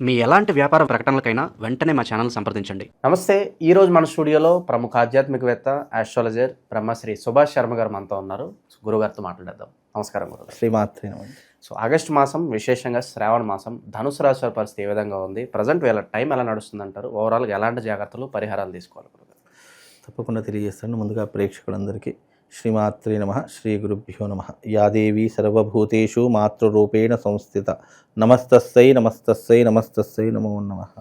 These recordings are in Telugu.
మీ ఎలాంటి వ్యాపార ప్రకటనలకైనా వెంటనే మా ఛానల్ సంప్రదించండి. నమస్తే. ఈరోజు మన స్టూడియోలో ప్రముఖ ఆధ్యాత్మికవేత్త, ఆస్ట్రాలజర్ బ్రహ్మశ్రీ సుభాష్ శర్మ గారు మనతో ఉన్నారు. గురుగారితో మాట్లాడేద్దాం. నమస్కారం గురుగారు. శ్రీమాత్రే నమః. ఆగస్టు మాసం, విశేషంగా శ్రావణ మాసం, ధనుసు రాశి వారి పరిస్థితి ఏ విధంగా ఉంది? ప్రజెంట్ వీళ్ళ టైం ఎలా నడుస్తుందంటారు? ఓవరాల్గా ఎలాంటి జాగ్రత్తలు, పరిహారాలు తీసుకోవాలి గురుగారు? తప్పకుండా తెలియజేస్తాను. ముందుగా ప్రేక్షకులందరికీ శ్రీమాత్రే నమః, శ్రీ గురుభ్యో నమః. యా దేవీ సర్వభూతేషు మాతృరూపేణ సంస్థిత నమస్తస్సై నమస్తస్సై నమస్తస్సై నమో నమః.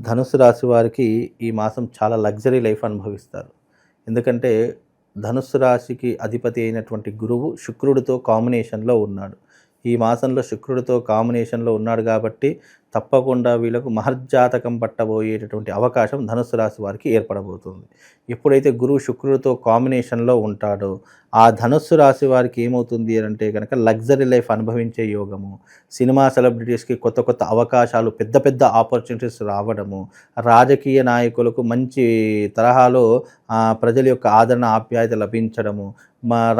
ధనుసు రాశి వారికి ఈ మాసం చాలా లగ్జరీ లైఫ్ అనుభవిస్తారు. ఎందుకంటే ధనుస్సు రాశికి అధిపతి అయినటువంటి గురువు శుక్రుడితో కాంబినేషన్లో ఉన్నాడు. ఈ మాసంలో శుక్రుడితో కాంబినేషన్లో ఉన్నాడు కాబట్టి తప్పకుండా వీళ్ళకు మహర్జాతకం పట్టబోయేటటువంటి అవకాశం ధనుస్సు రాశి వారికి ఏర్పడబోతుంది. ఎప్పుడైతే గురువు శుక్రుడితో కాంబినేషన్లో ఉంటాడో ఆ ధనుస్సు రాశి వారికి ఏమవుతుంది అంటే కనుక లగ్జరీ లైఫ్ అనుభవించే యోగము, సినిమా సెలబ్రిటీస్కి కొత్త కొత్త అవకాశాలు, పెద్ద పెద్ద ఆపర్చునిటీస్ రావడము, రాజకీయ నాయకులకు మంచి తరహాలో ప్రజల యొక్క ఆదరణ ఆప్యాయత లభించడము,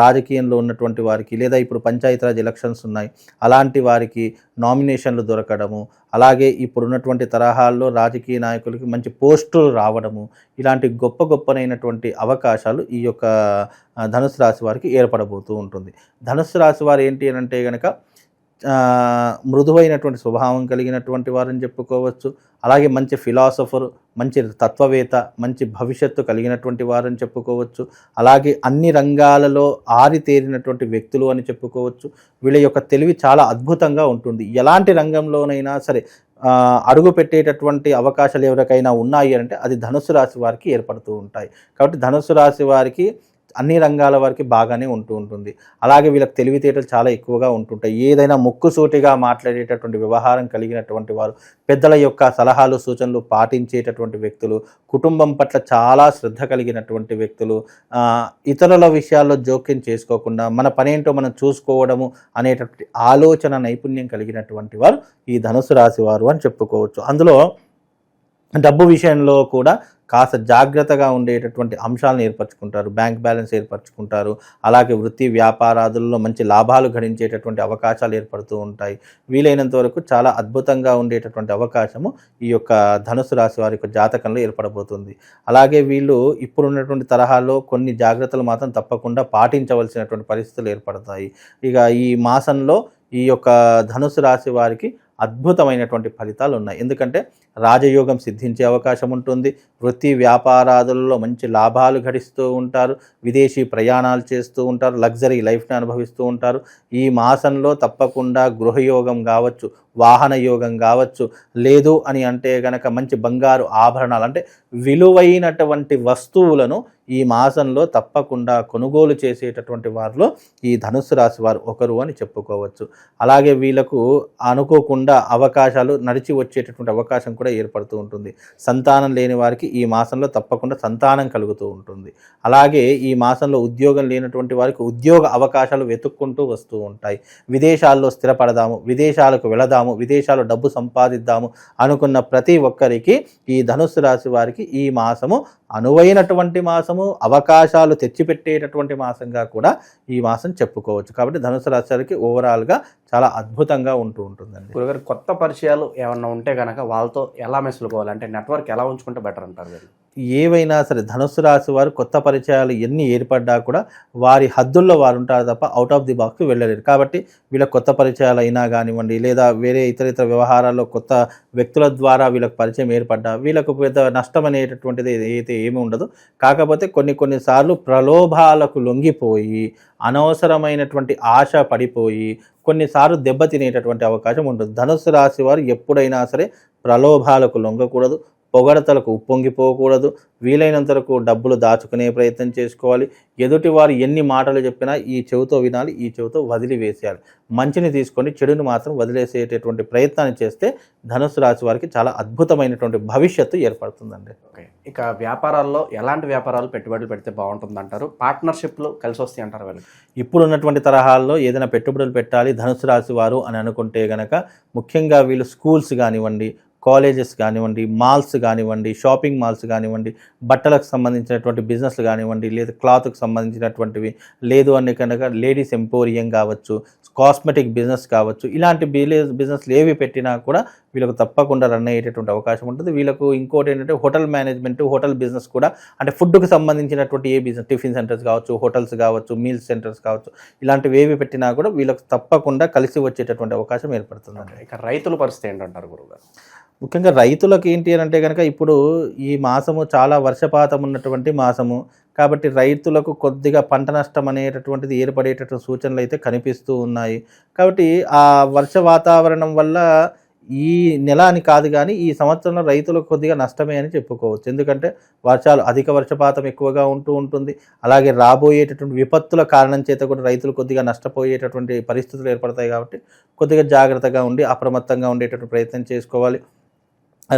రాజకీయంలో ఉన్నటువంటి వారికి లేదా ఇప్పుడు పంచాయతీరాజ్ ఎలక్షన్స్ ఉన్నాయి అలాంటి వారికి నామినేషన్లు దొరకడము, అలాగే ఇప్పుడున్నటువంటి తరహాల్లో రాజకీయ నాయకులకి మంచి పోస్టులు రావడము, ఇలాంటి గొప్పనైనటువంటి అవకాశాలు ఈ యొక్క ధనుసు రాశి వారికి ఏర్పడబోతూ ఉంటుంది. ధనుసు రాశి వారు ఏంటి అని అంటే కనుక మృదువైనటువంటి స్వభావం కలిగినటువంటి వారని చెప్పుకోవచ్చు. అలాగే మంచి ఫిలాసఫర్, మంచి తత్వవేత్త, మంచి భవిష్యత్తు కలిగినటువంటి వారని చెప్పుకోవచ్చు. అలాగే అన్ని రంగాలలో ఆరితేరినటువంటి వ్యక్తులు అని చెప్పుకోవచ్చు. వీళ్ళ యొక్క తెలివి చాలా అద్భుతంగా ఉంటుంది. ఎలాంటి రంగంలోనైనా సరే అడుగు పెట్టేటటువంటి అవకాశాలు ఎవరికైనా ఉన్నాయి అంటే అది ధనుసు రాశి వారికి ఏర్పడుతూ ఉంటాయి. కాబట్టి ధనుసు రాశి వారికి అన్ని రంగాల వారికి బాగానే ఉంటుంది. అలాగే వీళ్ళకి తెలివితేటలు చాలా ఎక్కువగా ఉంటుంటాయి. ఏదైనా ముక్కుసూటిగా మాట్లాడేటటువంటి వ్యవహారం కలిగినటువంటి వారు, పెద్దల యొక్క సలహాలు సూచనలు పాటించేటటువంటి వ్యక్తులు, కుటుంబం పట్ల చాలా శ్రద్ధ కలిగినటువంటి వ్యక్తులు, ఇతరుల విషయాల్లో జోక్యం చేసుకోకుండా మన పనేంటో మనం చూసుకోవడము అనేటటువంటి ఆలోచన నైపుణ్యం కలిగినటువంటి వారు ఈ ధనుసు రాశి వారు అని చెప్పుకోవచ్చు. అందులో డబ్బు విషయంలో కూడా కాస్త జాగ్రత్తగా ఉండేటటువంటి అంశాలను ఏర్పరచుకుంటారు. Bank balance ఏర్పరచుకుంటారు. అలాగే వృత్తి వ్యాపారాదుల్లో మంచి లాభాలు గడించేటటువంటి అవకాశాలు ఏర్పడుతూ ఉంటాయి. వీలైనంత వరకు చాలా అద్భుతంగా ఉండేటటువంటి అవకాశము ఈ యొక్క ధనుసు రాశి వారి యొక్క జాతకంలో ఏర్పడబోతుంది. అలాగే వీళ్ళు ఇప్పుడున్నటువంటి తరహాలో కొన్ని జాగ్రత్తలు మాత్రం తప్పకుండా పాటించవలసినటువంటి పరిస్థితులు ఏర్పడతాయి. ఇక ఈ మాసంలో ఈ యొక్క ధనుసు రాశి వారికి అద్భుతమైనటువంటి ఫలితాలు ఉన్నాయి. ఎందుకంటే రాజయోగం సిద్ధించే అవకాశం ఉంటుంది. వృత్తి వ్యాపారాదులలో మంచి లాభాలు గడిస్తూ ఉంటారు. విదేశీ ప్రయాణాలు చేస్తూ ఉంటారు. లగ్జరీ లైఫ్ని అనుభవిస్తూ ఉంటారు. ఈ మాసంలో తప్పకుండా గృహయోగం కావచ్చు, వాహన యోగం కావచ్చు, లేదు అని అంటే కనుక మంచి బంగారు ఆభరణాలు అంటే విలువైనటువంటి వస్తువులను ఈ మాసంలో తప్పకుండా కొనుగోలు చేసేటటువంటి వారిలో ఈ ధనుస్సు రాశి వారు ఒకరు అని చెప్పుకోవచ్చు. అలాగే వీళ్ళకు అనుకోకుండా అవకాశాలు నడిచి వచ్చేటటువంటి అవకాశం కూడా ఏర్పడుతూ ఉంటుంది. సంతానం లేని వారికి ఈ మాసంలో తప్పకుండా సంతానం కలుగుతూ ఉంటుంది. అలాగే ఈ మాసంలో ఉద్యోగం లేనటువంటి వారికి ఉద్యోగ అవకాశాలు వెతుక్కుంటూ వస్తూ ఉంటాయి. విదేశాల్లో స్థిరపడదాము, విదేశాలకు వెళదాము, విదేశాల్లో డబ్బు సంపాదిద్దాము అనుకున్న ప్రతి ఒక్కరికి ఈ ధనుస్సు రాశి వారికి ఈ మాసము అనువైనటువంటి మాసము, అవకాశాలు తెచ్చిపెట్టేటటువంటి మాసంగా కూడా ఈ మాసం చెప్పుకోవచ్చు. కాబట్టి ధనుసు రాశి వారికి ఓవరాల్గా చాలా అద్భుతంగా ఉంటుందండి. గురుగారు, కొత్త పరిచయాలు ఏమన్నా ఉంటే కనుక వాళ్ళతో ఎలా మెసులుకోవాలి? అంటే నెట్వర్క్ ఎలా ఉంచుకుంటే బెటర్ అంటారు వీళ్ళు? ఏవైనా సరే ధనుస్సు రాశి వారు కొత్త పరిచయాలు ఎన్ని ఏర్పడ్డా కూడా వారి హద్దుల్లో వారు ఉంటారు తప్ప అవుట్ ఆఫ్ ది బాక్స్ వెళ్ళలేరు. కాబట్టి వీళ్ళ కొత్త పరిచయాలు అయినా కానివ్వండి, లేదా వేరే ఇతర వ్యవహారాల్లో కొత్త వ్యక్తుల ద్వారా వీళ్ళకి పరిచయం ఏర్పడ్డా వీళ్ళకు పెద్ద నష్టం అనేటటువంటిది అయితే ఏమి ఉండదు. కాకపోతే కొన్నిసార్లు ప్రలోభాలకు లొంగిపోయి అనవసరమైనటువంటి ఆశ పడిపోయి కొన్నిసార్లు దెబ్బతినేటటువంటి అవకాశం ఉంటుంది. ధనుస్సు రాశి వారు ఎప్పుడైనా సరే ప్రలోభాలకు లొంగకూడదు, పొగడతలకు ఉప్పొంగిపోకూడదు. వీలైనంత వరకు డబ్బులు దాచుకునే ప్రయత్నం చేసుకోవాలి. ఎదుటి వారు ఎన్ని మాటలు చెప్పినా ఈ చెవితో వినాలి, ఈ చెవితో వదిలివేసేయాలి. మంచిని తీసుకొని చెడుని మాత్రం వదిలేసేటటువంటి ప్రయత్నాన్ని చేస్తే ధనుస్సు రాశి వారికి చాలా అద్భుతమైనటువంటి భవిష్యత్తు ఏర్పడుతుందండి. ఓకే. ఇక వ్యాపారాల్లో ఎలాంటి వ్యాపారాలు పెట్టుబడులు పెడితే బాగుంటుంది అంటారు? పార్ట్నర్షిప్లు కలిసి వస్తాయి అంటారు వీళ్ళు? ఇప్పుడున్నటువంటి తరహాల్లో ఏదైనా పెట్టుబడులు పెట్టాలి ధనుస్సు రాశి వారు అని అనుకుంటే గనక ముఖ్యంగా వీళ్ళు స్కూల్స్ కానివ్వండి, కాలేజెస్ కానివ్వండి, మాల్స్ కానివ్వండి, షాపింగ్ మాల్స్ కానివ్వండి, బట్టలకు సంబంధించినటువంటి బిజినెస్లు కానివ్వండి, లేదా క్లాత్కి సంబంధించినటువంటివి, లేదు అని కనుక లేడీస్ ఎంపోరియం కావచ్చు, కాస్మెటిక్ బిజినెస్ కావచ్చు, ఇలాంటి బిజినెస్లు ఏవి పెట్టినా కూడా వీళ్ళకు తప్పకుండా రన్ అయ్యేటటువంటి అవకాశం ఉంటుంది. వీళ్ళకు ఇంకోటి ఏంటంటే హోటల్ మేనేజ్మెంట్, హోటల్ బిజినెస్ కూడా, అంటే ఫుడ్కి సంబంధించినటువంటి ఏ బిజినెస్, టిఫిన్ సెంటర్స్ కావచ్చు, హోటల్స్ కావచ్చు, మీల్స్ సెంటర్స్ కావచ్చు, ఇలాంటివి ఏవి పెట్టినా కూడా వీళ్ళకు తప్పకుండా కలిసి వచ్చేటటువంటి అవకాశం ఏర్పడుతుందండి. ఇక రైతుల పరిస్థితి ఏంటంటారు గురువుగారు? ముఖ్యంగా రైతులకు ఏంటి అని అంటే కనుక ఇప్పుడు ఈ మాసము చాలా వర్షపాతం ఉన్నటువంటి మాసము కాబట్టి రైతులకు కొద్దిగా పంట నష్టం అనేటటువంటిది ఏర్పడేటటువంటి సూచనలు అయితే కనిపిస్తూ ఉన్నాయి. కాబట్టి ఆ వర్ష వాతావరణం వల్ల ఈ నెల అని కాదు కానీ ఈ సంవత్సరంలో రైతులకు కొద్దిగా నష్టమే అని చెప్పుకోవచ్చు. ఎందుకంటే అధిక వర్షపాతం ఎక్కువగా ఉంటుంది. అలాగే రాబోయేటటువంటి విపత్తుల కారణం చేత కూడా రైతులు కొద్దిగా నష్టపోయేటటువంటి పరిస్థితులు ఏర్పడతాయి. కాబట్టి కొద్దిగా జాగ్రత్తగా ఉండి అప్రమత్తంగా ఉండేటటువంటి ప్రయత్నం చేసుకోవాలి.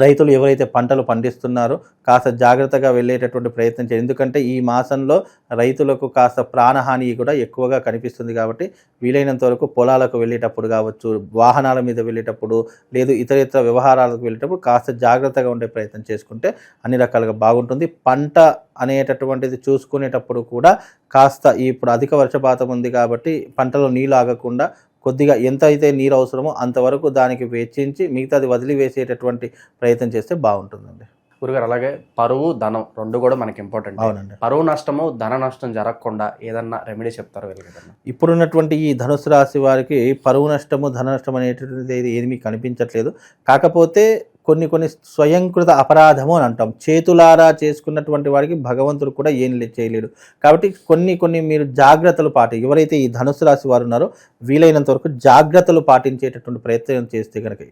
రైతులు ఎవరైతే పంటలు పండిస్తున్నారో కాస్త జాగ్రత్తగా వెళ్ళేటటువంటి ప్రయత్నం చేయాలి. ఎందుకంటే ఈ మాసంలో రైతులకు కాస్త ప్రాణహాని కూడా ఎక్కువగా కనిపిస్తుంది. కాబట్టి వీలైనంత వరకు పొలాలకు వెళ్ళేటప్పుడు కావచ్చు, వాహనాల మీద వెళ్ళేటప్పుడు, లేదు ఇతర వ్యవహారాలకు వెళ్ళేటప్పుడు కాస్త జాగ్రత్తగా ఉండే ప్రయత్నం చేసుకుంటే అన్ని రకాలుగా బాగుంటుంది. పంట అనేటటువంటిది చూసుకునేటప్పుడు కూడా కాస్త ఇప్పుడు అధిక వర్షపాతం ఉంది కాబట్టి పంటలో నీళ్ళు ఆగకుండా కొద్దిగా ఎంత అయితే నీరు అవసరమో అంతవరకు దానికి వెచ్చించి మిగతాది వదిలివేసేటటువంటి ప్రయత్నం చేస్తే బాగుంటుందండి. గురుగారు, అలాగే పరువు, ధనం రెండు కూడా మనకి ఇంపార్టెంట్. అవునండి. పరువు నష్టము, ధన నష్టం జరగకుండా ఏదన్నా రెమెడీ చెప్తారో వీళ్ళకి? ఇప్పుడున్నటువంటి ఈ ధనుసు రాశి వారికి పరువు నష్టము, ధన నష్టం అనేటటువంటిది ఏమీ కనిపించట్లేదు. కాకపోతే కొన్ని స్వయంకృత అపరాధము అని అంటాం. చేతులారా చేసుకున్నటువంటి వారికి భగవంతుడు కూడా ఏం చేయలేడు. కాబట్టి కొన్ని మీరు జాగ్రత్తలు ఎవరైతే ఈ ధనుసు రాశి వారు ఉన్నారో వీలైనంత వరకు జాగ్రత్తలు పాటించేటటువంటి ప్రయత్నం చేస్తే కనుక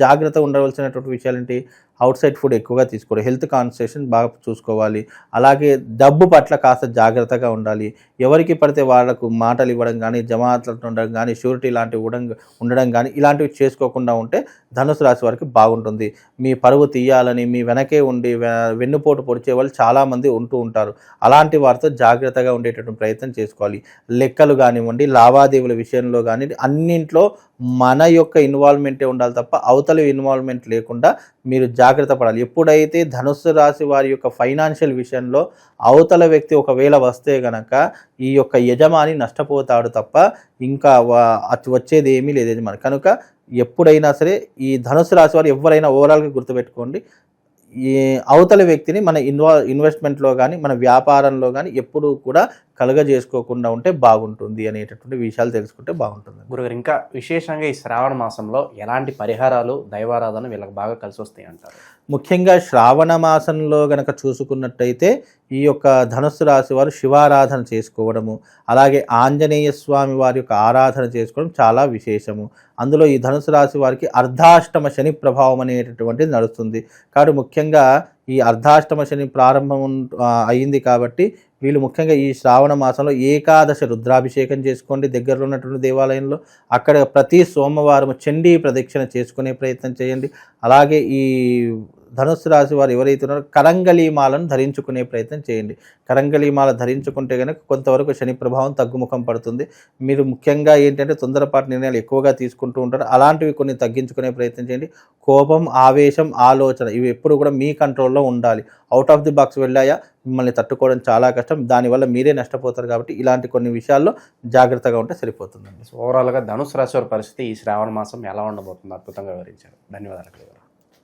జాగ్రత్త ఉండవలసినటువంటి విషయాలు ఏంటి? అవుట్ సైడ్ ఫుడ్ ఎక్కువగా తీసుకోవాలి, హెల్త్ కాన్సన్ట్రేషన్ బాగా చూసుకోవాలి, అలాగే డబ్బు పట్ల కాస్త జాగ్రత్తగా ఉండాలి. ఎవరికి పడితే వాళ్ళకు మాటలు ఇవ్వడం కానీ, జమాతులు ఉండడం కానీ, షూరిటీ లాంటివి ఉండడం కానీ ఇలాంటివి చేసుకోకుండా ఉంటే ధనుసు రాశి వారికి బాగుంటుంది. మీ పరువు తీయాలని మీ వెనకే ఉండి వెన్నుపోటు పొడిచే వాళ్ళు చాలామంది ఉంటారు. అలాంటి వారితో జాగ్రత్తగా ఉండేటటువంటి ప్రయత్నం చేసుకోవాలి. లెక్కలు కానివ్వండి, లావాదేవీల విషయంలో కానీ అన్నింట్లో మన యొక్క ఇన్వాల్వ్మెంటే ఉండాలి తప్ప అవతలి ఇన్వాల్వ్మెంట్ లేకుండా మీరు జాగ్రత్త పడాలి. ఎప్పుడైతే ధనుస్సు రాశి వారి యొక్క ఫైనాన్షియల్ విషయంలో అవతల వ్యక్తి ఒకవేళ వస్తే గనక ఈ యొక్క యజమాని నష్టపోతాడు తప్ప ఇంకా వచ్చేది ఏమీ లేదు యజమాని. కనుక ఎప్పుడైనా సరే ఈ ధనుస్సు రాశి వారు ఎవరైనా ఓవరాల్గా గుర్తుపెట్టుకోండి, ఈ అవతల వ్యక్తిని మన ఇన్వెస్ట్మెంట్లో కానీ మన వ్యాపారంలో కానీ ఎప్పుడూ కూడా కలుగజేసుకోకుండా ఉంటే బాగుంటుంది అనేటటువంటి విషయాలు తెలుసుకుంటే బాగుంటుంది. గురుగారు, ఇంకా విశేషంగా ఈ శ్రావణ మాసంలో ఎలాంటి పరిహారాలు, దైవారాధన వీళ్ళకి బాగా కలిసి వస్తాయి అంటారు? ముఖ్యంగా శ్రావణ మాసంలో గనక చూసుకున్నట్టయితే ఈ యొక్క ధనుస్సు రాశి వారు శివారాధన చేసుకోవడము, అలాగే ఆంజనేయ స్వామి వారి యొక్క ఆరాధన చేసుకోవడం చాలా విశేషము. అందులో ఈ ధనుస్సు రాశి వారికి అర్ధాష్టమ శని ప్రభావం అనేటటువంటిది నడుస్తుంది. కాబట్టి ముఖ్యంగా ఈ అర్ధాష్టమ శని ప్రారంభం అయింది కాబట్టి వీళ్ళు ముఖ్యంగా ఈ శ్రావణ మాసంలో ఏకాదశి రుద్రాభిషేకం చేసుకోండి దగ్గరలో ఉన్నటువంటి దేవాలయంలో. అక్కడ ప్రతి సోమవారం చండీ ప్రదక్షిణ చేసుకునే ప్రయత్నం చేయండి. అలాగే ఈ ధనుస్సు రాశి వారు ఎవరైతే ఉన్నారో కరంగలీమాలను ధరించుకునే ప్రయత్నం చేయండి. కరంగలీమాల ధరించుకుంటే కనుక కొంతవరకు శని ప్రభావం తగ్గుముఖం పడుతుంది. మీరు ముఖ్యంగా ఏంటంటే తొందరపాటు నిర్ణయాలు ఎక్కువగా తీసుకుంటూ ఉంటారు. అలాంటివి కొన్ని తగ్గించుకునే ప్రయత్నం చేయండి. కోపం, ఆవేశం, ఆలోచన ఇవి ఎప్పుడు కూడా మీ కంట్రోల్లో ఉండాలి. అవుట్ ఆఫ్ ది బాక్స్ వెళ్ళాయా మిమ్మల్ని తట్టుకోవడం చాలా కష్టం. దానివల్ల మీరే నష్టపోతారు. కాబట్టి ఇలాంటి కొన్ని విషయాల్లో జాగ్రత్తగా ఉంటే సరిపోతుందండి. ఓవరాల్గా ధనుసు రాశి వారి పరిస్థితి ఈ శ్రావణ మాసం ఎలా ఉండబోతుంది అద్భుతంగా వివరించారు. ధన్యవాదాలు.